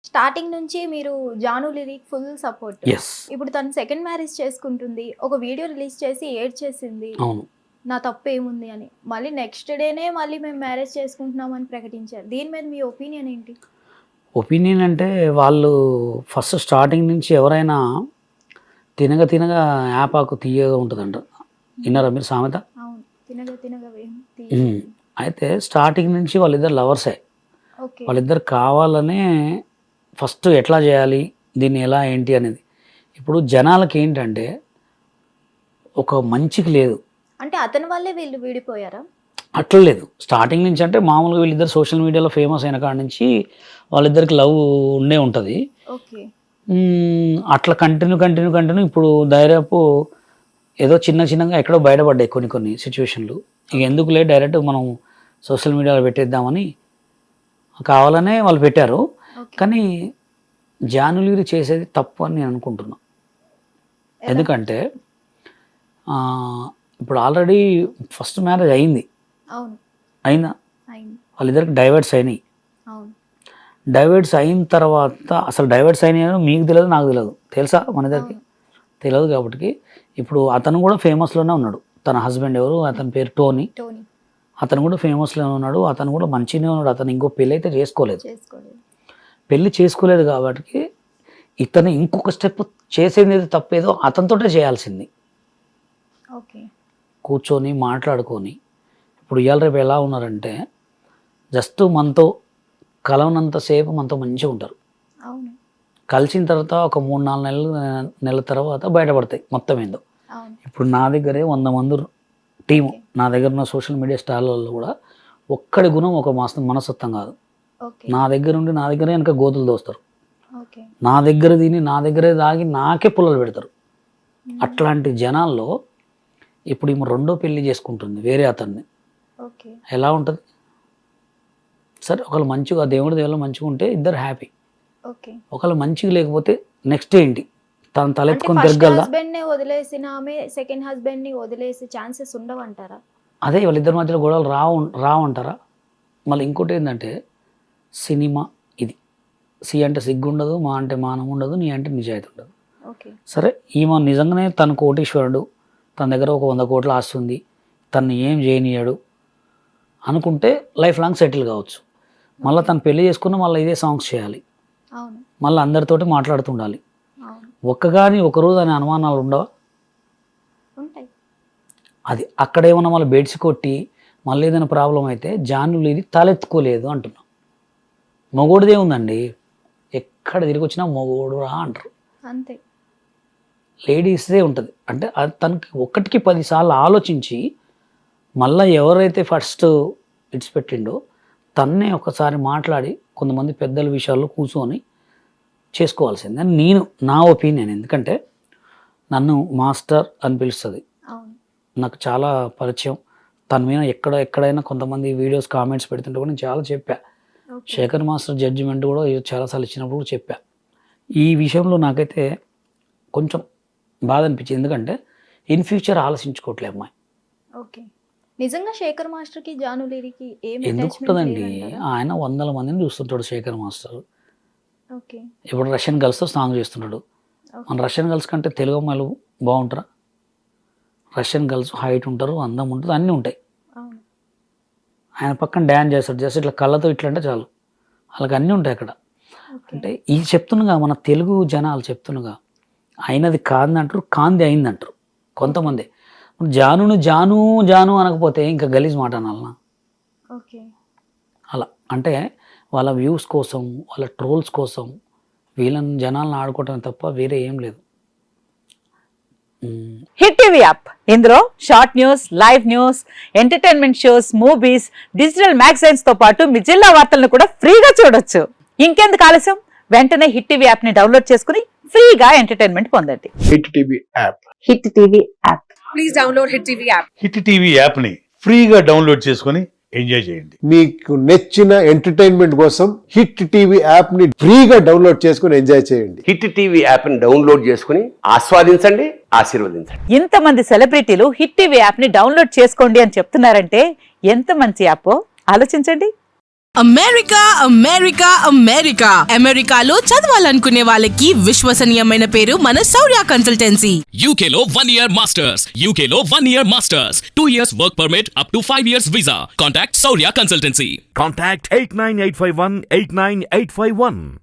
Starting నుంచి మీరు Jaanu lyric full support. Yes. ఇప్పుడు తను సెకండ్ మ్యారేజ్ చేసుకుంటుంది. ఒక వీడియో రిలీజ్ చేసి ఏడ్చేసింది. అవును. నా తప్పు ఏముంది అని. మళ్ళీ నెక్స్ట్ డేనే మళ్ళీ మేము మ్యారేజ్ చేసుకుంటున్నామని ప్రకటించారు. దీని మీద మీ ఒపీనియన్ ఏంటి? ఒపీనియన్ అంటే వాళ్ళు ఫస్ట్ స్టార్టింగ్ నుంచి ఎవరైనా తినగా తినగా యాపాకు తీయగా ఉంటుందంట. విన్నారా మీరు సామెత? అవును. తినగా తినగా అయితే స్టార్టింగ్ నుంచి వాళ్ళిద్దరు లవర్సే. ఓకే. వాళ్ళిద్దరు కావాలనే ఫస్ట్ ఎట్లా చేయాలి దీన్ని ఎలా ఏంటి అనేది. ఇప్పుడు జనాలకి ఏంటంటే ఒక మంచికి లేదు. అంటే అతని వల్లే వీళ్ళు విడిపోయారా? అట్లా లేదు. స్టార్టింగ్ నుంచి అంటే మామూలుగా వీళ్ళిద్దరు సోషల్ మీడియాలో ఫేమస్ అయిన కాడ నుంచి వాళ్ళిద్దరికి లవ్ ఉండే ఉంటుంది. ఓకే. అట్లా కంటిన్యూ ఇప్పుడు దాదాపు ఏదో చిన్నగా ఎక్కడో బయటపడ్డాయి కొన్ని సిచ్యువేషన్లు. ఇక ఎందుకులే డైరెక్ట్ మనం సోషల్ మీడియాలో పెట్టేద్దామని కావాలనే వాళ్ళు పెట్టారు. కానీ జానులీరి చేసేది తప్పు అని నేను అనుకుంటున్నా. ఎందుకంటే ఇప్పుడు ఆల్రెడీ ఫస్ట్ మ్యారేజ్ అయింది. అయిందా? వాళ్ళిద్దరికి డైవర్ట్స్ అయినాయి. డైవర్ట్స్ అయిన తర్వాత అసలు డైవర్ట్స్ అయినాయో మీకు తెలియదు, నాకు తెలియదు. తెలుసా మన ఇద్దరికి? తెలియదు. కాబట్టి ఇప్పుడు అతను కూడా ఫేమస్లోనే ఉన్నాడు. తన హస్బెండ్ ఎవరు? అతని పేరు టోనీ. అతను కూడా ఫేమస్లోనే ఉన్నాడు. అతను కూడా మంచిగానే ఉన్నాడు. అతను ఇంకో పెళ్ళి అయితే చేసుకోలేదు. పెళ్ళి చేసుకోలేదు కాబట్టి ఇతను ఇంకొక స్టెప్ చేసేది తప్పేదో అతనితోటే చేయాల్సింది. కూర్చొని మాట్లాడుకొని ఇప్పుడు ఇవాళ రేపు ఎలా ఉన్నారంటే జస్ట్ మనతో కలవనంతసేపు మనతో మంచిగా ఉంటారు. కలిసిన తర్వాత ఒక 3-4 నెలల తర్వాత బయటపడతాయి మొత్తం ఏందో. ఇప్పుడు నా దగ్గరే 100 మంది టీము. నా దగ్గర ఉన్న సోషల్ మీడియా స్టార్లలో కూడా ఒక్కడి గుణం ఒక మనస్తత్వం కాదు. నా దగ్గర ఉండి నా దగ్గరే వెనక గోతులు దోస్తారు. నా దగ్గర తిని నా దగ్గరే తాగి నాకే పుల్లలు పెడతారు. అట్లాంటి జనాల్లో ఇప్పుడు ఈమె రెండో పెళ్లి చేసుకుంటుంది వేరే అతన్ని. ఎలా ఉంటుంది? సరే ఒకళ్ళు మంచిగా దేవుళ్ళు మంచిగా ఉంటే ఇద్దరు హ్యాపీ. ఒకళ్ళు మంచిగా లేకపోతే నెక్స్ట్ ఏంటి? తను తలెత్తుకొని తిరగలదా? సెకండ్ హస్బెండ్ ని వదిలేసే ఛాన్సెస్ ఉండవంటారా? అదే వాళ్ళిద్దరి మధ్యలో గొడవలు రావంటారా? మళ్ళీ ఇంకోటి ఏంటంటే సినిమా ఇది. సి అంటే సిగ్గు ఉండదు, మా అంటే మానం ఉండదు, నీ అంటే నిజాయితీ ఉండదు. సరే ఈమె నిజంగానే తన కోటీశ్వరుడు, తన దగ్గర ఒక 100 కోట్లు ఆస్తుంది, తను ఏం చేయనియాడు అనుకుంటే లైఫ్ లాంగ్ సెటిల్ కావచ్చు. మళ్ళీ తను పెళ్లి చేసుకున్న మళ్ళీ ఇదే సాంగ్స్ చేయాలి, మళ్ళీ అందరితోటి మాట్లాడుతుండాలి. ఒకరోజు అనే అనుమానాలు ఉండవా? అది అక్కడేమన్నా మళ్ళీ బెడ్స్ కొట్టి మళ్ళీ ఏదైనా ప్రాబ్లం అయితే జానులీరి తలెత్తుకోలేదు అంటున్నాం. మొగోడిదే ఉందండి, ఎక్కడ తిరిగి వచ్చినా మొగోడు రా అంటారు. అంతే. లేడీస్దే ఉంటుంది. అంటే అది తనకి 1కి 10 సార్లు ఆలోచించి మళ్ళీ ఎవరైతే ఫస్ట్ ఇడిచిపెట్టిండో తన్నే ఒకసారి మాట్లాడి కొంతమంది పెద్దల విషయాల్లో కూర్చొని చేసుకోవాల్సింది అని నా ఒపీనియన్. ఎందుకంటే నన్ను మాస్టర్ అని పిలుస్తుంది, నాకు చాలా పరిచయం. తన మీద ఎక్కడైనా కొంతమంది వీడియోస్ కామెంట్స్ పెడుతుంటే కూడా నేను చాలా చెప్పా. శేఖర్ మాస్టర్ జడ్జిమెంట్ కూడా చాలాసార్లు ఇచ్చినప్పుడు కూడా చెప్పా. ఈ విషయంలో నాకైతే కొంచెం బాధ అనిపించింది. ఎందుకంటే ఇన్ ఫ్యూచర్ ఆలోచించుకోవట్లే అమ్మాయి. నిజంగా శేఖర్ మాస్టర్కి జానులీరికి ఎందుకు ఉంటుందండి? ఆయన 100 మందిని చూస్తుంటాడు శేఖర్ మాస్టర్. ఇప్పుడు రష్యన్ గర్ల్స్తో సాంగ్ చేస్తున్నాడు. మన రష్యన్ గర్ల్స్ కంటే తెలుగు అమ్మాయిలు బాగుంటారా? రష్యన్ గర్ల్స్ హైట్ ఉంటారు, అందం ఉంటుంది, అన్నీ ఉంటాయి. ఆయన పక్కన డ్యాన్స్ చేస్తాడు, జస్ట్ ఇట్లా కళ్ళతో ఇట్లా అంటే చాలు, వాళ్ళకి అన్నీ ఉంటాయి అక్కడ. అంటే ఇది చెప్తున్నగా మన తెలుగు జనాలు చెప్తున్నగా అయినది కాదంటారు, కాంది అయిందంటారు కొంతమంది. జానును జాను జాను అనకపోతే ఇంకా గలీజ్ మాట అనాలనా? అలా అంటే వాళ్ళ వ్యూస్ కోసం, వాళ్ళ ట్రోల్స్ కోసం వీళ్ళని జనాలను ఆడుకోవటం తప్ప వేరే ఏం లేదు. హిట్ టీవీ యాప్, ఇందులో short news, live news, entertainment shows, movies, digital magazines తో పాటు మీ జిల్లా వార్తలను కూడా ఫ్రీగా చూడొచ్చు. ఇంకెందుకు ఆలస్యం? వెంటనే హిట్ టీవీ యాప్ ని డౌన్లోడ్ చేసుకుని ఫ్రీగా ఎంటర్టైన్మెంట్ పొందండి. Hit TV app. Hit TV app. Please download hit TV app. Hit TV app ని ఫ్రీగా డౌన్లోడ్ చేసుకుని ఎంజాయ్ చేయండి. మీకు నచ్చిన ఎంటర్టైన్మెంట్ కోసం హిట్ టీవీ యాప్ ని ఫ్రీగా డౌన్లోడ్ చేసుకుని ఎంజాయ్ చేయండి. హిట్ టీవీ యాప్ ని డౌన్లోడ్ చేసుకుని ఆస్వాదించండి, ఆశీర్వదించండి. ఇంతమంది సెలబ్రిటీలు హిట్ టీవీ యాప్ ని డౌన్లోడ్ చేసుకోండి అని చెప్తున్నారంటే ఎంత మంచి యాప్ ఆలోచించండి. అమెరికా అమెరికా అమెరికా అమెరికాలో చదవాలనుకునే వాళ్ళకి విశ్వసనీయమైన పేరు మన శౌర్య కన్సల్టెన్సీ. UK లో 1 year masters. UK లో 1 year masters. 2 years work permit up to 5 years visa. Contact Saurya Consultancy. Contact 89851 89851.